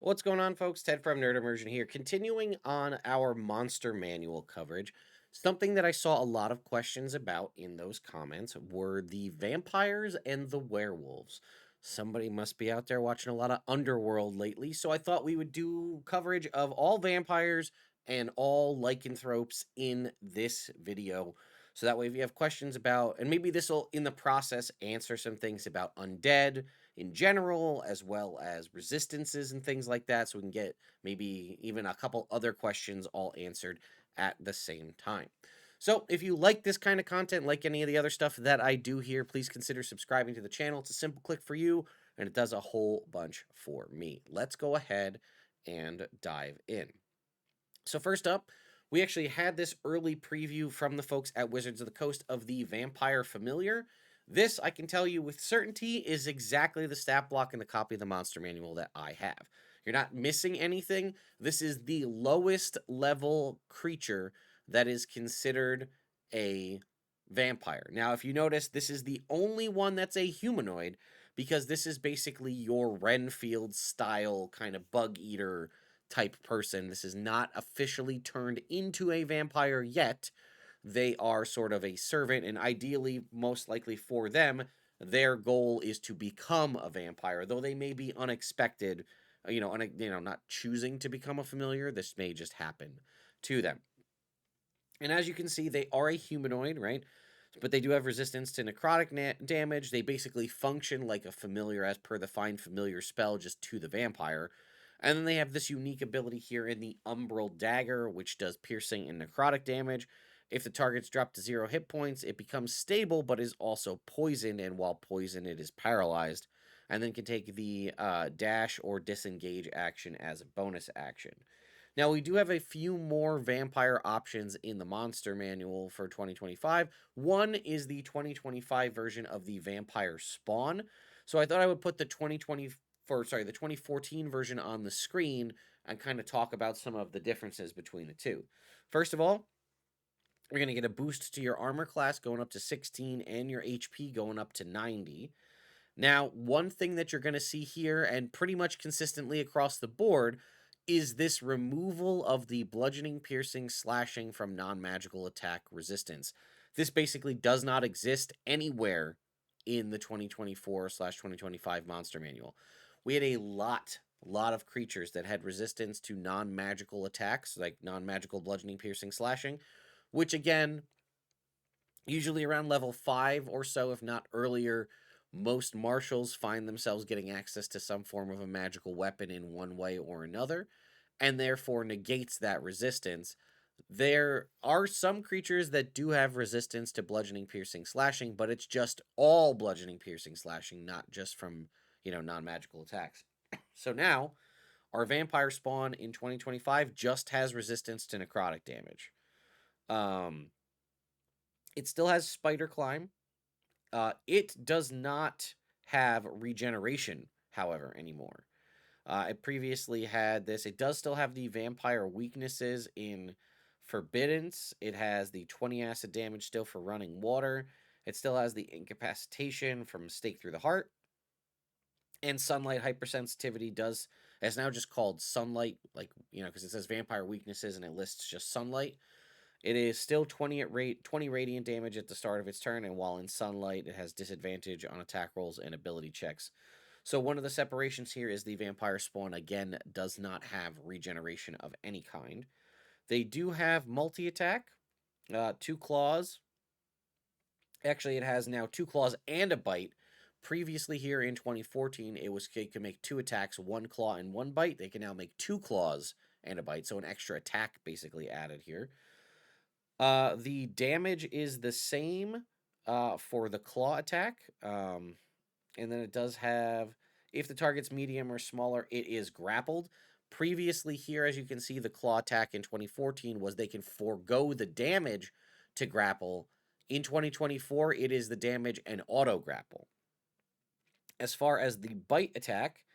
What's going on, folks? Ted from Immersion here. Continuing on our monster manual coverage, something that I saw a lot of questions about in those comments were the vampires and the werewolves. Somebody must be out there watching a lot of Underworld lately, so I thought we would do coverage of all vampires and all lycanthropes in this video. So that way, if you have questions about, and maybe this will, in the process, answer some things about undead in general, as well as resistances and things like that, so we can get maybe even a couple other questions all answered at the same time. So if you like this kind of content, like any of the other stuff that I do here, please consider subscribing to the channel. It's a simple click for you, and it does a whole bunch for me. Let's go ahead and dive in. So first up, we actually had this early preview from the folks at Wizards of the Coast of the Vampire Familiar. This, I can tell you with certainty, is exactly the stat block in the copy of the Monster Manual that I have. You're not missing anything. This is the lowest level creature that is considered a vampire. Now, if you notice, this is the only one that's a humanoid because this is basically your Renfield style kind of bug eater type person. This is not officially turned into a vampire yet. They are sort of a servant, and ideally, most likely for them, their goal is to become a vampire, though they may be unexpected, not choosing to become a familiar. This may just happen to them. And as you can see, they are a humanoid, right? But they do have resistance to necrotic damage. They basically function like a familiar as per the Find Familiar spell, just to the vampire. And then they have this unique ability here in the Umbral Dagger, which does piercing and necrotic damage. If the target's dropped to 0 hit points, it becomes stable, but is also poisoned. And while poisoned, it is paralyzed. And then can take the dash or disengage action as a bonus action. Now, we do have a few more vampire options in the Monster Manual for 2025. One is the 2025 version of the Vampire Spawn. So I thought I would put the 2014 version on the screen and kind of talk about some of the differences between the two. First of all, you're going to get a boost to your armor class going up to 16 and your HP going up to 90. Now, one thing that you're going to see here and pretty much consistently across the board is this removal of the bludgeoning, piercing, slashing from non-magical attack resistance. This basically does not exist anywhere in the 2024/2025 Monster Manual. We had a lot of creatures that had resistance to non-magical attacks, like non-magical bludgeoning, piercing, slashing, which again, usually around level 5 or so, if not earlier, most marshals find themselves getting access to some form of a magical weapon in one way or another, and therefore negates that resistance. There are some creatures that do have resistance to bludgeoning, piercing, slashing, but it's just all bludgeoning, piercing, slashing, not just from, non-magical attacks. So now, our vampire spawn in 2025 just has resistance to necrotic damage. It still has spider climb. It does not have regeneration, however, anymore. It previously had this. It does still have the vampire weaknesses in Forbiddance. It has the 20 acid damage still for running water. It still has the incapacitation from Stake Through the Heart. And Sunlight hypersensitivity is now just called Sunlight, because it says vampire weaknesses and it lists just Sunlight. It is still 20 radiant damage at the start of its turn, and while in Sunlight, it has disadvantage on attack rolls and ability checks. So one of the separations here is the Vampire Spawn, again, does not have regeneration of any kind. They do have multi-attack, 2 claws. Actually, it has now 2 claws and a bite. Previously here in 2014, it could make 2 attacks, 1 claw and 1 bite. They can now make 2 claws and a bite, so an extra attack basically added here. The damage is the same for the claw attack. And then it does have, if the target's medium or smaller, it is grappled. Previously here, as you can see, the claw attack in 2014 was they can forego the damage to grapple. In 2024, it is the damage and auto grapple. As far as the bite attack,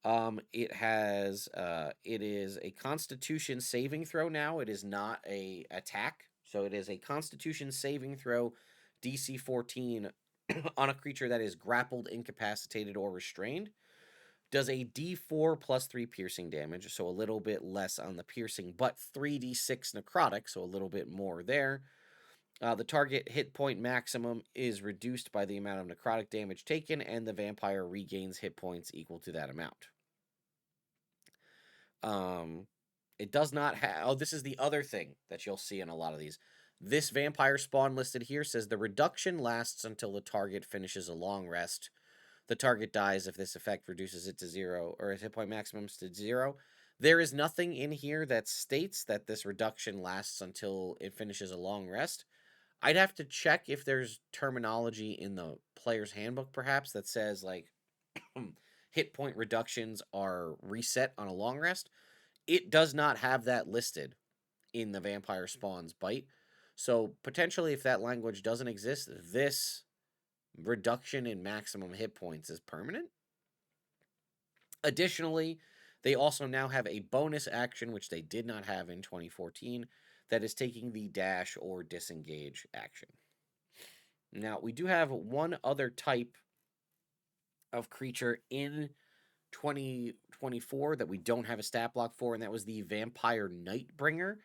it is a Constitution saving throw now. It is not a attack, so it is a Constitution saving throw, DC 14, on a creature that is grappled, incapacitated, or restrained. Does a D4 plus 3 piercing damage, so a little bit less on the piercing, but 3d6 necrotic, so a little bit more there. The target hit point maximum is reduced by the amount of necrotic damage taken, and the vampire regains hit points equal to that amount. It does not have. Oh, this is the other thing that you'll see in a lot of these. This vampire spawn listed here says the reduction lasts until the target finishes a long rest. The target dies if this effect reduces it to 0 or its hit point maximums to 0. There is nothing in here that states that this reduction lasts until it finishes a long rest. I'd have to check if there's terminology in the player's handbook, perhaps, that says like hit point reductions are reset on a long rest. It does not have that listed in the vampire spawn's bite. So potentially, if that language doesn't exist, this reduction in maximum hit points is permanent. Additionally, they also now have a bonus action, which they did not have in 2014, that is taking the dash or disengage action. Now, we do have one other type of creature in 2024 that we don't have a stat block for, and that was the Vampire Nightbringer.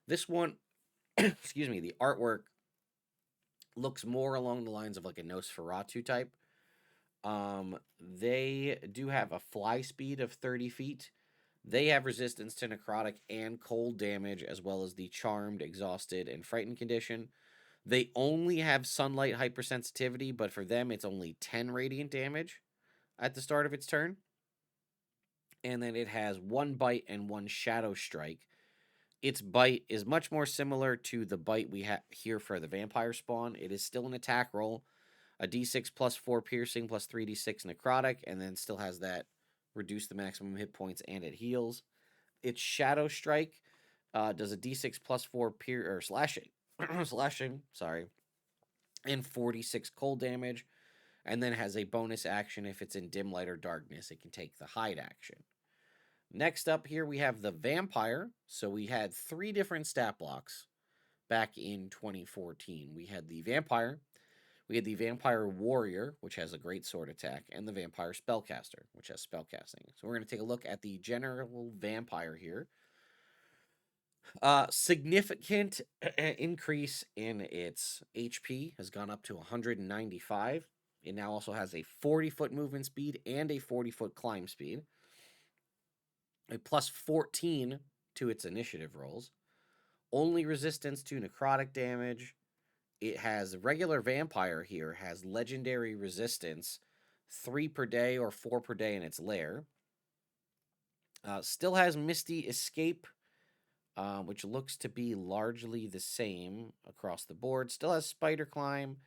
This one, excuse me, the artwork looks more along the lines of like a Nosferatu type. They do have a fly speed of 30 feet. They have resistance to necrotic and cold damage, as well as the charmed, exhausted, and frightened condition. They only have sunlight hypersensitivity, but for them, it's only 10 radiant damage at the start of its turn. And then it has 1 bite and 1 shadow strike. Its bite is much more similar to the bite we have here for the vampire spawn. It is still an attack roll, a d6 plus 4 piercing plus 3d6 necrotic, and then still has that reduce the maximum hit points and it heals. Its shadow strike does a d6 plus 4 slashing, slashing, sorry, and 46 cold damage, and then has a bonus action if it's in dim light or darkness. It can take the hide action. Next up here we have the vampire. So we had 3 different stat blocks back in 2014. We had the vampire, we had the vampire warrior, which has a great sword attack, and the vampire spellcaster, which has spellcasting. So we're going to take a look at the general vampire here. Significant increase in its HP has gone up to 195. It now also has a 40-foot movement speed and a 40-foot climb speed. A plus 14 to its initiative rolls. Only resistance to necrotic damage. It has regular vampire here, has legendary resistance, 3 per day or 4 per day in its lair. Still has Misty Escape, which looks to be largely the same across the board. Still has Spider Climb.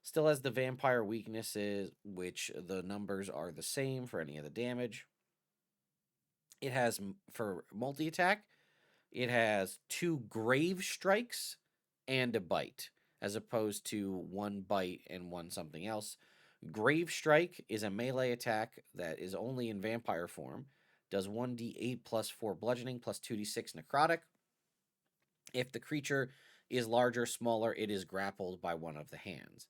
Still has the vampire weaknesses, which the numbers are the same for any of the damage. It has, for multi-attack, it has 2 grave strikes and a bite, as opposed to 1 bite and 1 something else. Grave Strike is a melee attack that is only in vampire form. Does 1d8 plus 4 bludgeoning plus 2d6 necrotic. If the creature is larger, smaller, it is grappled by one of the hands.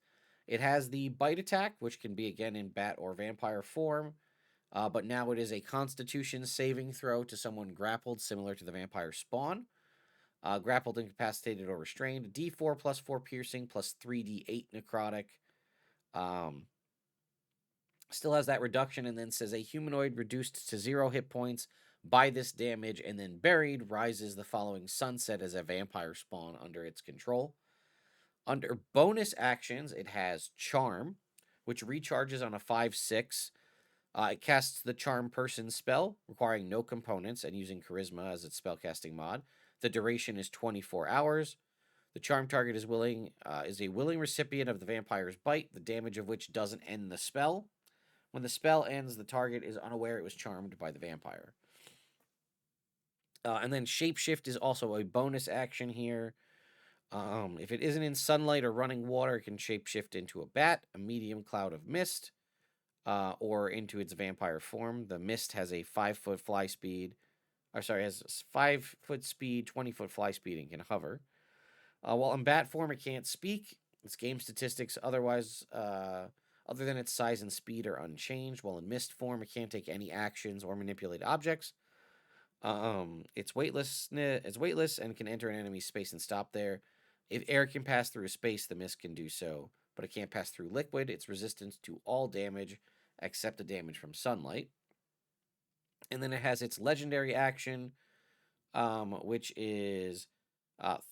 It has the bite attack, which can be again in bat or vampire form. But now it is a Constitution saving throw to someone grappled, similar to the vampire spawn. Grappled, incapacitated, or restrained. D4 plus 4 piercing plus 3d8 necrotic. Still has that reduction, and then says a humanoid reduced to 0 hit points by this damage and then buried rises the following sunset as a vampire spawn under its control. Under bonus actions, it has Charm, which recharges on a 5/6. It casts the Charm Person spell, requiring no components and using Charisma as its spellcasting mod. The duration is 24 hours. The charm target is a willing recipient of the vampire's bite, the damage of which doesn't end the spell. When the spell ends, the target is unaware it was charmed by the vampire. And then Shapeshift is also a bonus action here. If it isn't in sunlight or running water, it can shapeshift into a bat, a medium cloud of mist, or into its vampire form. The mist has a 5-foot fly speed. Has 5-foot speed, 20-foot fly speed, and can hover. While in bat form, it can't speak. Its game statistics otherwise other than its size and speed are unchanged. While in mist form, it can't take any actions or manipulate objects. It's weightless and can enter an enemy's space and stop there. If air can pass through a space, the mist can do so, but it can't pass through liquid. It's resistant to all damage except the damage from sunlight. And then it has its legendary action, which is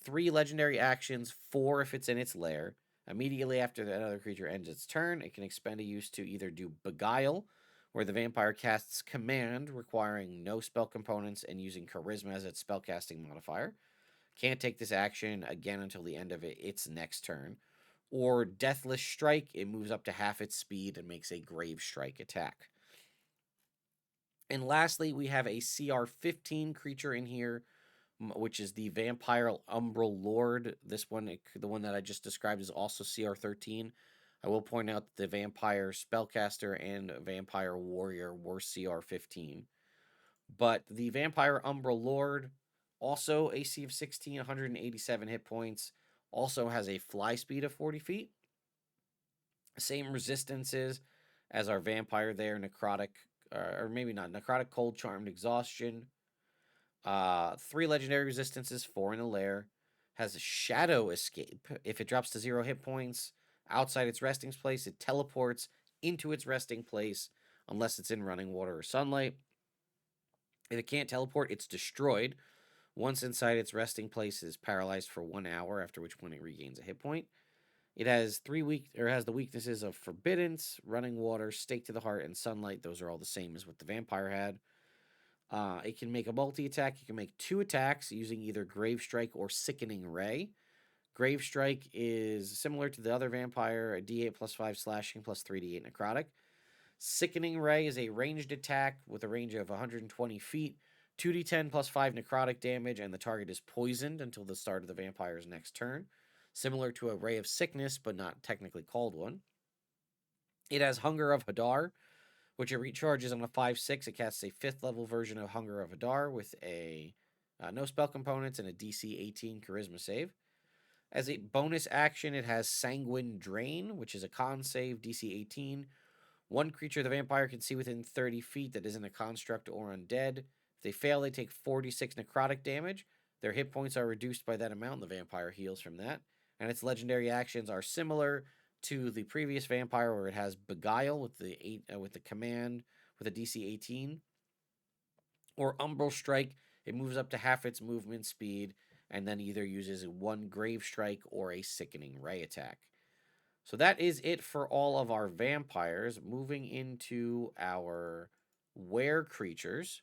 three legendary actions, four if it's in its lair. Immediately after another creature ends its turn, it can expend a use to either do Beguile, where the vampire casts Command, requiring no spell components and using Charisma as its spellcasting modifier. Can't take this action again until the end of its next turn. Or Deathless Strike, it moves up to half its speed and makes a Grave Strike attack. And lastly, we have a CR 15 creature in here, which is the Vampire Umbral Lord. This one, the one that I just described, is also CR 13. I will point out that the Vampire Spellcaster and Vampire Warrior were CR 15. But the Vampire Umbral Lord, also AC of 16, 187 hit points, also has a fly speed of 40 feet. Same resistances as our vampire there, necrotic, or maybe not, necrotic, cold, charmed, exhaustion. Three legendary resistances, four in the lair. Has a shadow escape. If it drops to 0 hit points outside its resting place, it teleports into its resting place unless it's in running water or sunlight. If it can't teleport, it's destroyed. Once inside its resting place, it is paralyzed for 1 hour, after which point it regains a hit point. It has the weaknesses of Forbiddance, Running Water, Stake to the Heart, and Sunlight. Those are all the same as what the vampire had. It can make a multi-attack. It can make 2 attacks using either Grave Strike or Sickening Ray. Grave Strike is similar to the other vampire, a D8 plus 5 slashing plus 3d8 necrotic. Sickening Ray is a ranged attack with a range of 120 feet, 2d10 plus 5 necrotic damage, and the target is poisoned until the start of the vampire's next turn. Similar to a Ray of Sickness, but not technically called one. It has Hunger of Hadar, which it recharges on a 5/6. It casts a 5th level version of Hunger of Hadar with a no spell components and a DC 18 Charisma save. As a bonus action, it has Sanguine Drain, which is a con save, DC 18. One creature the vampire can see within 30 feet that isn't a construct or undead. If they fail, they take 46 necrotic damage. Their hit points are reduced by that amount, and the vampire heals from that. And its legendary actions are similar to the previous vampire, where it has Beguile with the command with a DC 18, or Umbral Strike. It moves up to half its movement speed, and then either uses one Grave Strike or a Sickening Ray attack. So that is it for all of our vampires. Moving into our were creatures.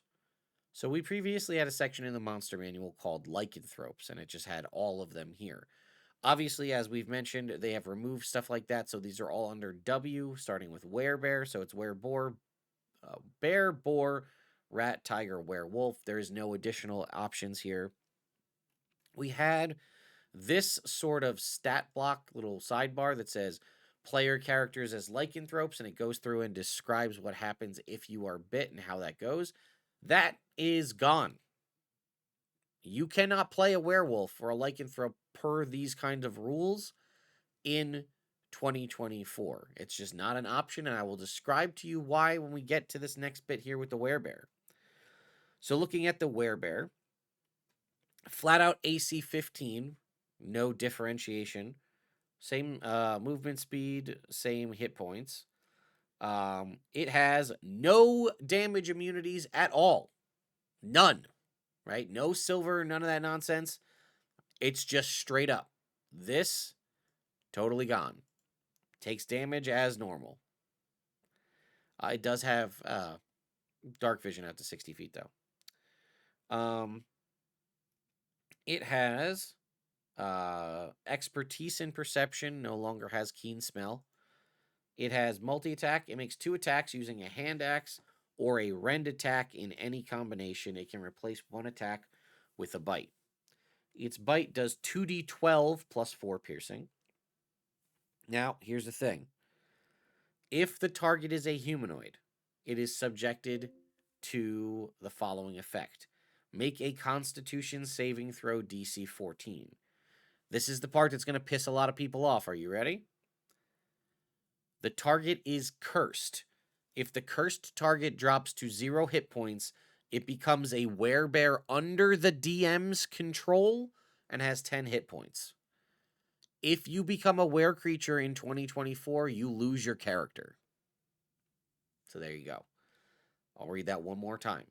So we previously had a section in the monster manual called Lycanthropes, and it just had all of them here. Obviously, as we've mentioned, they have removed stuff like that, so these are all under W, starting with werebear. So it's wereboar, bear, boar, rat, tiger, werewolf. There is no additional options here. We had this sort of stat block little sidebar that says player characters as lycanthropes, and it goes through and describes what happens if you are bit and how that goes. That is gone. You cannot play a werewolf or a lycanthrope per these kind of rules in 2024. It's just not an option, and I will describe to you why when we get to this next bit here with the werebear. So looking at the werebear, flat out AC 15, no differentiation, same movement speed, same hit points. It has no damage immunities at all. None. Right? No silver, none of that nonsense. It's just straight up. This, totally gone. Takes damage as normal. It does have dark vision out to 60 feet, though. It has expertise in perception, no longer has keen smell. It has multi-attack. It makes 2 attacks using a hand axe or a rend attack in any combination. It can replace 1 attack with a bite. Its bite does 2d12 plus 4 piercing. Now, here's the thing. If the target is a humanoid, it is subjected to the following effect. Make a Constitution saving throw DC 14. This is the part that's going to piss a lot of people off. Are you ready? The target is cursed. If the cursed target drops to 0 hit points, it becomes a werebear under the DM's control and has 10 hit points. If you become a were creature in 2024, you lose your character. So there you go. I'll read that one more time.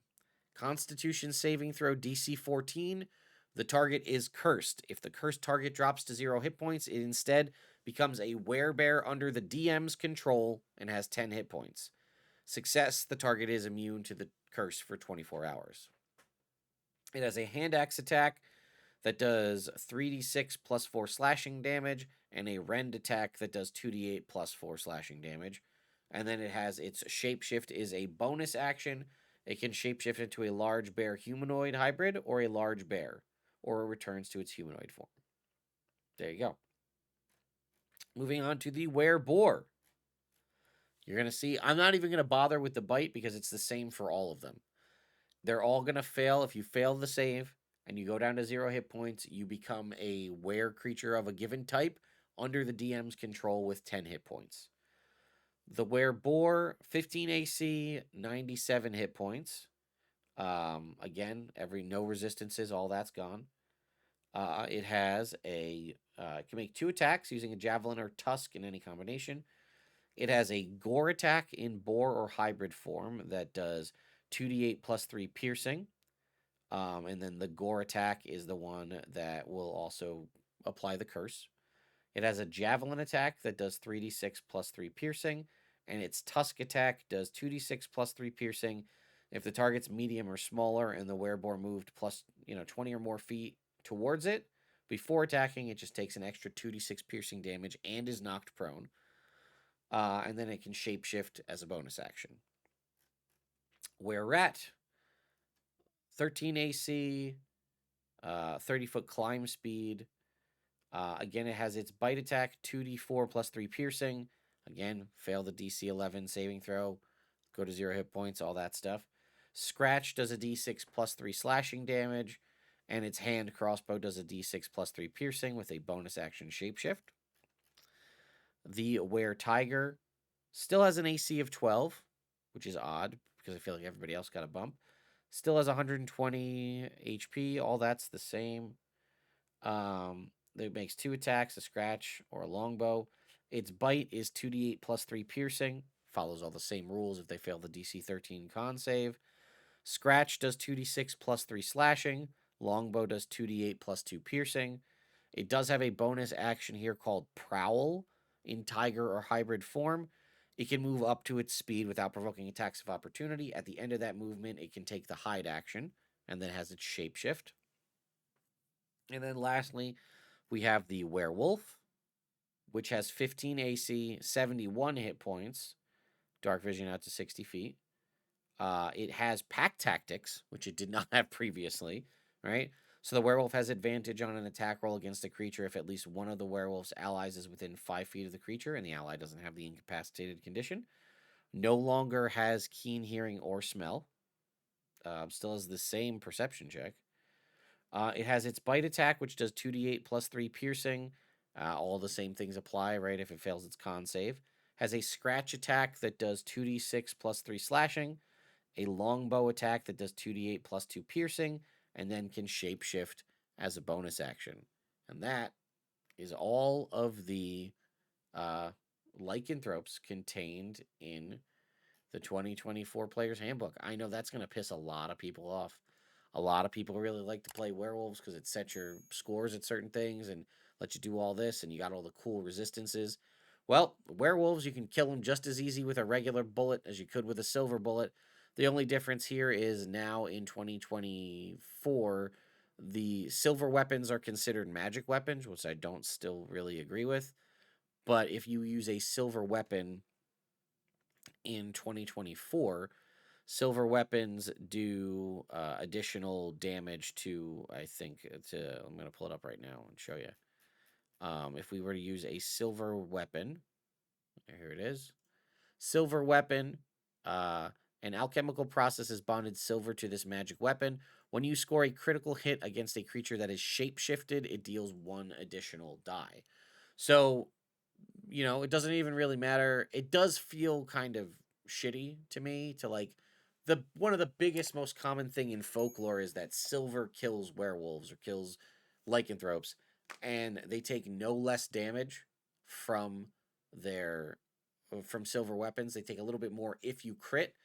Constitution saving throw DC 14. The target is cursed. If the cursed target drops to 0 hit points, it instead becomes a werebear under the DM's control and has 10 hit points. Success, the target is immune to the curse for 24 hours. It has a hand axe attack that does 3d6 plus 4 slashing damage, and a rend attack that does 2d8 plus 4 slashing damage. And then it has its shapeshift is a bonus action. It can shapeshift into a large bear humanoid hybrid or a large bear, or it returns to its humanoid form. There you go. Moving on to the were-boar. You're going to see, I'm not even going to bother with the bite because it's the same for all of them. They're all going to fail. If you fail the save and you go down to 0 hit points, you become a were creature of a given type under the DM's control with 10 hit points. The were-boar, 15 AC, 97 hit points. Again, no resistances, all that's gone. It has it can make 2 attacks using a javelin or tusk in any combination. It has a gore attack in boar or hybrid form that does 2d8 plus 3 piercing. And then the gore attack is the one that will also apply the curse. It has a javelin attack that does 3d6 plus 3 piercing, and its tusk attack does 2d6 plus 3 piercing. If the target's medium or smaller and the were-boar moved plus 20 or more feet towards it, before attacking, it just takes an extra 2d6 piercing damage and is knocked prone. And then it can shapeshift as a bonus action. Were-rat, 13 AC, 30-foot climb speed. Again, it has its bite attack, 2d4 plus 3 piercing. Again, fail the DC 11 saving throw, go to 0 hit points, all that stuff. Scratch does a d6 plus 3 slashing damage, and its hand crossbow does a d6 plus 3 piercing with a bonus action shapeshift. The were-tiger still has an AC of 12, which is odd because I feel like everybody else got a bump. Still has 120 HP, all that's the same. It makes 2 attacks, a scratch or a longbow. Its bite is 2d8 plus 3 piercing. Follows all the same rules if they fail the DC 13 con save. Scratch does 2d6 plus 3 slashing. Longbow does 2d8 plus 2 piercing. It does have a bonus action here called Prowl in tiger or hybrid form. It can move up to its speed without provoking attacks of opportunity. At the end of that movement, it can take the hide action and then has its shapeshift. And then lastly, we have the werewolf, which has 15 AC, 71 hit points, dark vision out to 60 feet. It has pack tactics, which it did not have previously, right? So the werewolf has advantage on an attack roll against a creature if at least one of the werewolf's allies is within 5 feet of the creature and the ally doesn't have the incapacitated condition. No longer has keen hearing or smell. Still has the same perception check. It has its bite attack, which does 2d8 plus 3 piercing. All the same things apply, right, if it fails its con save. Has a scratch attack that does 2d6 plus 3 slashing. A longbow attack that does 2d8 plus 2 piercing. And then can shapeshift as a bonus action. And that is all of the lycanthropes contained in the 2024 Player's Handbook. I know that's going to piss a lot of people off. A lot of people really like to play werewolves because it sets your scores at certain things and lets you do all this, and you got all the cool resistances. Well, werewolves, you can kill them just as easy with a regular bullet as you could with a silver bullet. The only difference here is now in 2024, the silver weapons are considered magic weapons, which I don't still really agree with. But if you use a silver weapon in 2024, silver weapons do additional damage to, I think, I'm going to pull it up right now and show you. If we were to use a silver weapon, here it is. Silver weapon, an alchemical process has bonded silver to this magic weapon. When you score a critical hit against a creature that is shapeshifted, it deals 1 additional die. So it doesn't even really matter. It does feel kind of shitty to me to like the one of the biggest, most common thing in folklore is that silver kills werewolves or kills lycanthropes, and they take no less damage from their from silver weapons. They take a little bit more if you crit,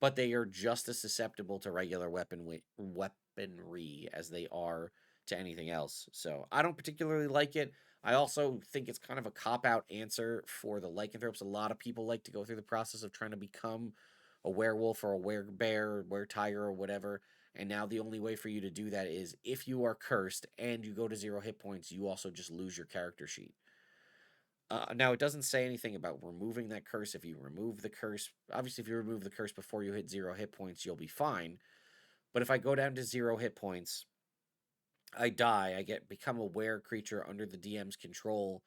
but they are just as susceptible to regular weaponry as they are to anything else. So I don't particularly like it. I also think it's kind of a cop out answer for the lycanthropes. A lot of people like to go through the process of trying to become a werewolf or a werebear or were-tiger or whatever. And now the only way for you to do that is if you are cursed and you go to 0 hit points, you also just lose your character sheet. Now, it doesn't say anything about removing that curse. If you remove the curse, obviously, if you remove the curse before you hit 0 hit points, you'll be fine. But if I go down to 0 hit points, I die. I become a were creature under the DM's control.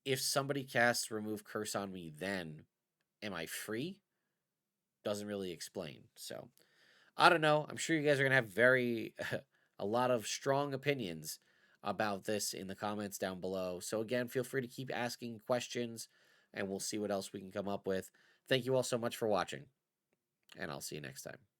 If somebody casts remove curse on me, then am I free? Doesn't really explain. So I don't know. I'm sure you guys are gonna have a lot of strong opinions about this in the comments down below. So again, feel free to keep asking questions and we'll see what else we can come up with. Thank you all so much for watching, and I'll see you next time.